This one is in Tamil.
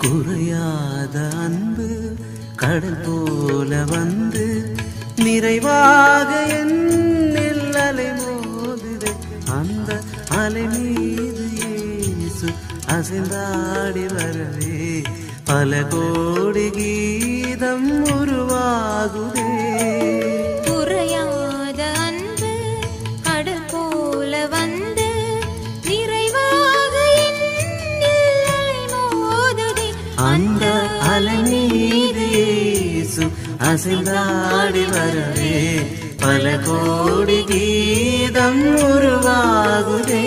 குறையாத அன்பு கடல் போல வந்து நிறைவாக என்னில் அலை மோதுதே. அந்த அலை மீது இயேசு அசைந்தாடி வரவே பல கோடி கீதம் உருவாகுதே. குறையாத அன்பு கடல் போல வந்து நிறைவாக என்னில் அலை மோதுதே. அந்த அலை மீது இயேசு அசைந்தாடி வரவே பல கோடி கீதம் உருவாகுதே.